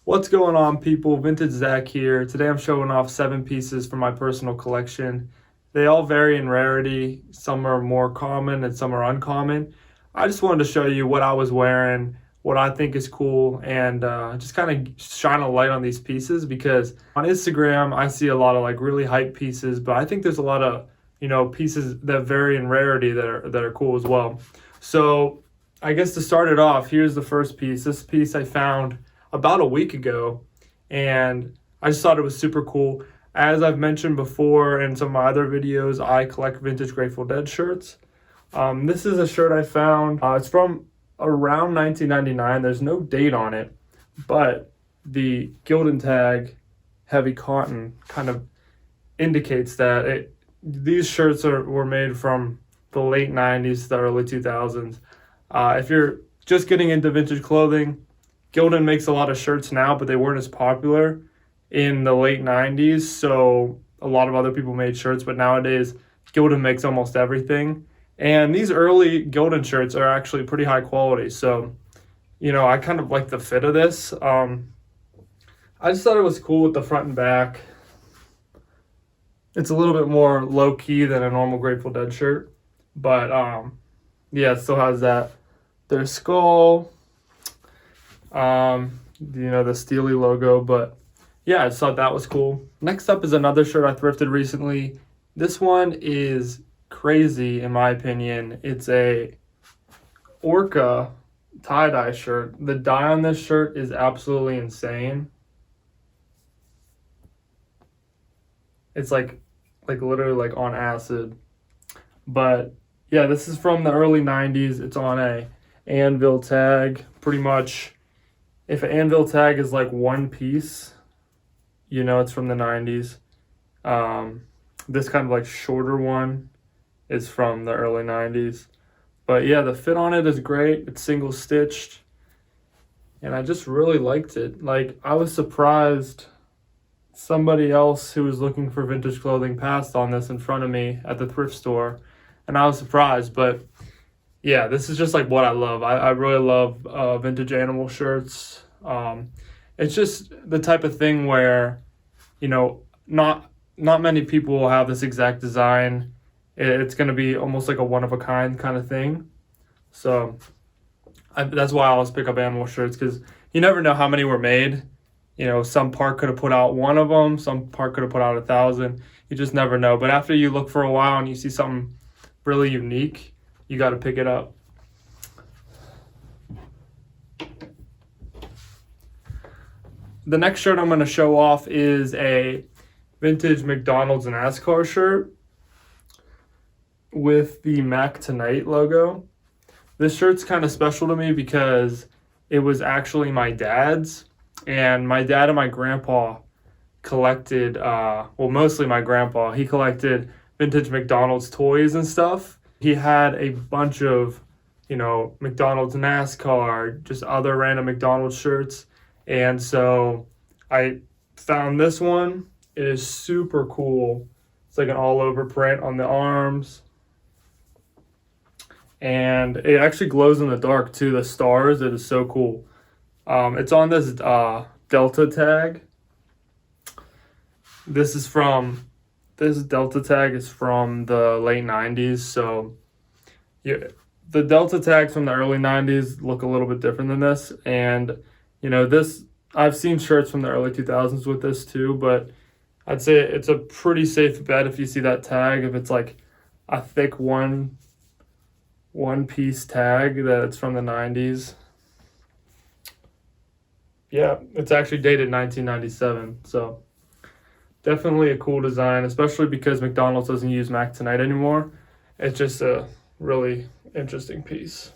What's going on, people? VintageZac here. Today I'm showing off 7 pieces from my personal collection. They all vary in rarity. Some are more common and some are uncommon. I just wanted to show you what I was wearing, what I think is cool, and just kind of shine a light on these pieces, because on Instagram I see a lot of like really hype pieces, but I think there's a lot of pieces that vary in rarity that are cool as well. So I guess to start it off, here's the first piece. This piece I found about a week ago, and I just thought it was super cool. As I've mentioned before in some of my other videos, I collect vintage Grateful Dead shirts. This is a shirt I found. It's from around 1999. There's no date on it, but the Gildan tag, heavy cotton, kind of indicates that these shirts were made from the late 90s to the early 2000s. If you're just getting into vintage clothing, Gildan makes a lot of shirts now, but they weren't as popular in the late 90s, so a lot of other people made shirts, but nowadays Gildan makes almost everything. And these early Gildan shirts are actually pretty high quality, so I kind of like the fit of this. I just thought it was cool with the front and back. It's a little bit more low-key than a normal Grateful Dead shirt, but yeah, it still has their skull, the Steely logo. But yeah, I just thought that was cool. Next up is another shirt I thrifted recently. This one is crazy in my opinion. It's a Orca Tie Dye Shirt. The dye on this shirt is absolutely insane. It's like literally like on acid. But yeah, this is from the early 90s. It's on a anvil tag. Pretty much, if an anvil tag is like one piece, it's from the 90s. This kind of like shorter one is from the early 90s. But yeah, the fit on it is great. It's single stitched, and I just really liked it. Like, I was surprised somebody else who was looking for vintage clothing passed on this in front of me at the thrift store, and I was surprised. But yeah, this is just like what I love. I really love vintage animal shirts. It's just the type of thing where, not many people will have this exact design. It's going to be almost like a one-of-a-kind kind of thing. So that's why I always pick up animal shirts, because you never know how many were made. Some part could have put out one of them. Some part could have put out 1,000. You just never know. But after you look for a while and you see something really unique, you got to pick it up. The next shirt I'm going to show off is a vintage McDonald's NASCAR shirt with the MacTonight logo. This shirt's kind of special to me because it was actually my dad's, and my dad and my grandpa collected, mostly my grandpa, he collected vintage McDonald's toys and stuff. He had a bunch of, McDonald's NASCAR, just other random McDonald's shirts. And so I found this one. It is super cool. It's like an all-over print on the arms. And it actually glows in the dark too, the stars. It is so cool. It's on this Delta tag. This Delta tag is from the late 90s. So yeah, the Delta tags from the early 90s look a little bit different than this. And, I've seen shirts from the early 2000s with this too, but I'd say it's a pretty safe bet if you see that tag. If it's like a thick one piece tag that it's from the 90s. Yeah, it's actually dated 1997. So definitely a cool design, especially because McDonald's doesn't use MacTonight anymore. It's just a really interesting piece.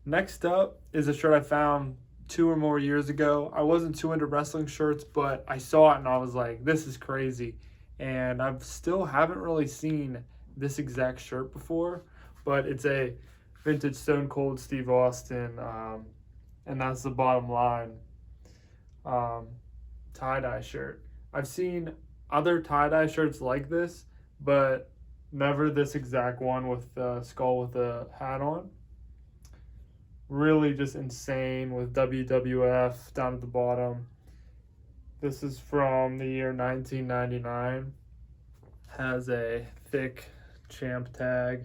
Next up is a shirt I found 2 or more years ago. I wasn't too into wrestling shirts, but I saw it and I was like, this is crazy. And I still haven't really seen this exact shirt before, but it's a vintage Stone Cold Steve Austin, and that's the bottom line, tie-dye shirt. I've seen other tie-dye shirts like this, but never this exact one with the skull with the hat on. Really just insane with WWF down at the bottom. This is from the year 1999. Has a thick champ tag.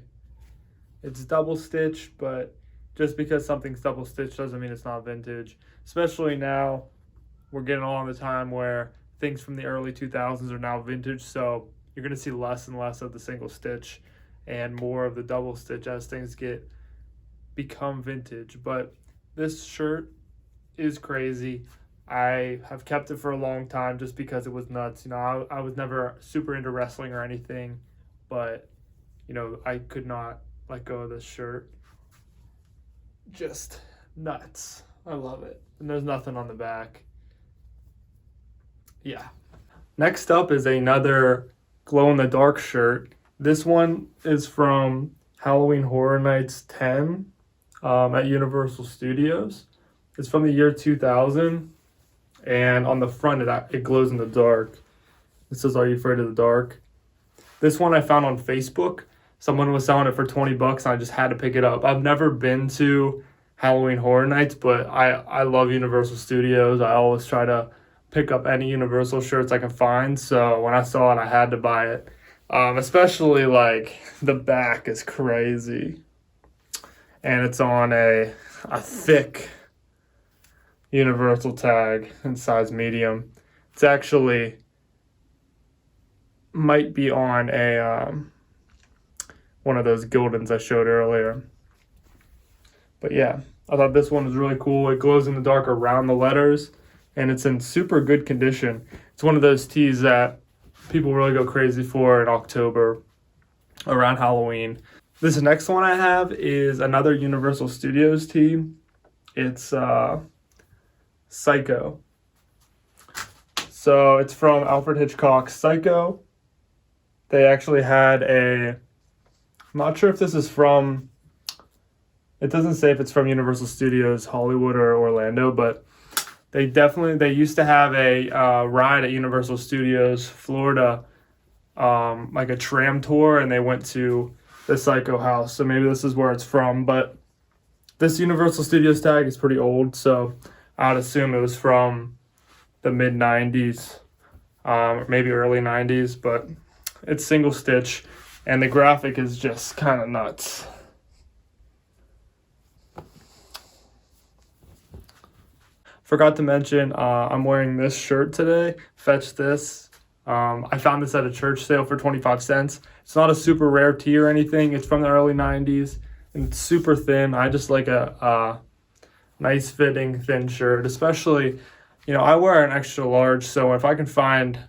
It's double stitched, but just because something's double stitched doesn't mean it's not vintage. Especially now, we're getting along the time where things from the early 2000s are now vintage, so you're going to see less and less of the single stitch and more of the double stitch as things become vintage. But this shirt is crazy. I have kept it for a long time just because it was nuts. I was never super into wrestling or anything, but I could not let go of this shirt. Just nuts. I love it. And there's nothing on the back. Yeah. Next up is another glow-in-the-dark shirt. This one is from Halloween Horror Nights 10 at Universal Studios. It's from the year 2000, and on the front it glows in the dark. It says, "Are you afraid of the dark?" This one I found on Facebook. Someone was selling it for $20 and I just had to pick it up. I've never been to Halloween Horror Nights, but I love Universal Studios. I always try to pick up any Universal shirts I can find. So when I saw it, I had to buy it. Especially like the back is crazy. And it's on a thick Universal tag in size medium. It's actually might be on a one of those Gildans I showed earlier. But yeah, I thought this one was really cool. It glows in the dark around the letters, and it's in super good condition. It's one of those tees that people really go crazy for in October around Halloween. This next one I have is another Universal Studios tee. It's Psycho. So it's from Alfred Hitchcock's Psycho. They actually had I'm not sure if this is from, it doesn't say if it's from Universal Studios Hollywood or Orlando, but they used to have a ride at Universal Studios Florida, like a tram tour, and they went to the Psycho house. So maybe this is where it's from, but this Universal Studios tag is pretty old, so I'd assume it was from the mid-90s, maybe early 90s, but it's single stitch, and the graphic is just kind of nuts. Forgot to mention, I'm wearing this shirt today. Fetch this. I found this at a church sale for 25 cents. It's not a super rare tee or anything. It's from the early 90s, and it's super thin. I just like a nice fitting thin shirt, especially, I wear an extra large, so if I can find,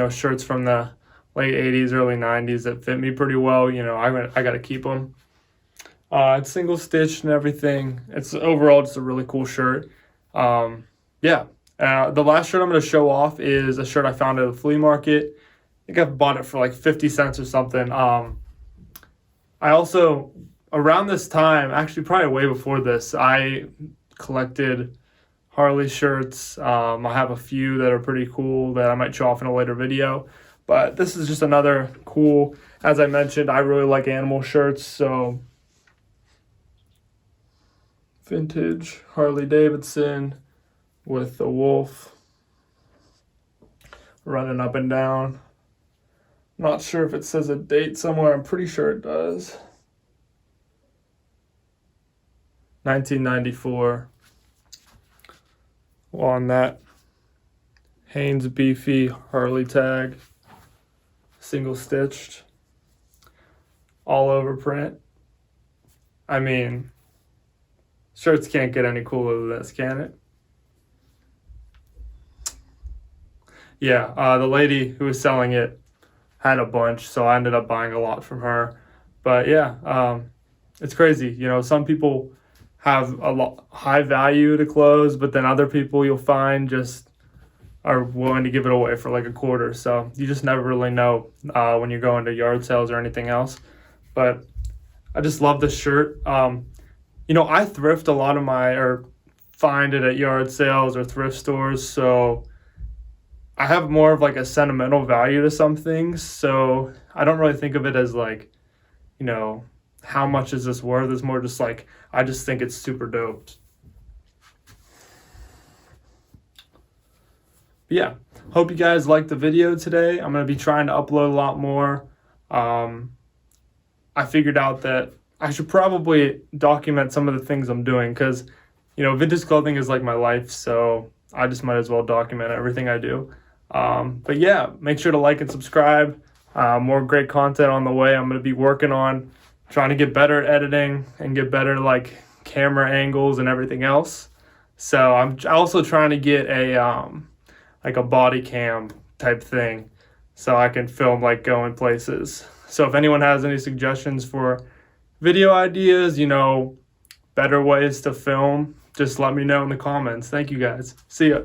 shirts from the late 80s, early 90s that fit me pretty well, I got to keep them. It's single stitched and everything. It's overall just a really cool shirt. The last shirt I'm going to show off is a shirt I found at a flea market. I think I bought it for like 50 cents or something. I also, around this time, actually probably way before this, I collected Harley shirts. I have a few that are pretty cool that I might show off in a later video. But this is just another cool, as I mentioned, I really like animal shirts, so vintage Harley-Davidson with the wolf running up and down. Not sure if it says a date somewhere. I'm pretty sure it does. 1994. On that Hanes Beefy Harley tag. Single stitched. All over print. I mean, shirts can't get any cooler than this, can it? Yeah, the lady who was selling it had a bunch, so I ended up buying a lot from her. But yeah, it's crazy. Some people have high value to clothes, but then other people you'll find just are willing to give it away for like a quarter. So you just never really know when you're going to yard sales or anything else. But I just love this shirt. I thrift a lot of or find it at yard sales or thrift stores, so I have more of like a sentimental value to some things. So I don't really think of it as like, how much is this worth? It's more just like, I just think it's super dope. But yeah, Hope you guys liked the video today. I'm going to be trying to upload a lot more. I figured out that I should probably document some of the things I'm doing because, vintage clothing is like my life, so I just might as well document everything I do. But yeah, make sure to like and subscribe. More great content on the way. I'm going to be working on trying to get better at editing and get better like camera angles and everything else. So I'm also trying to get a body cam type thing so I can film like going places. So if anyone has any suggestions for video ideas, better ways to film, just let me know in the comments. Thank you guys. See ya.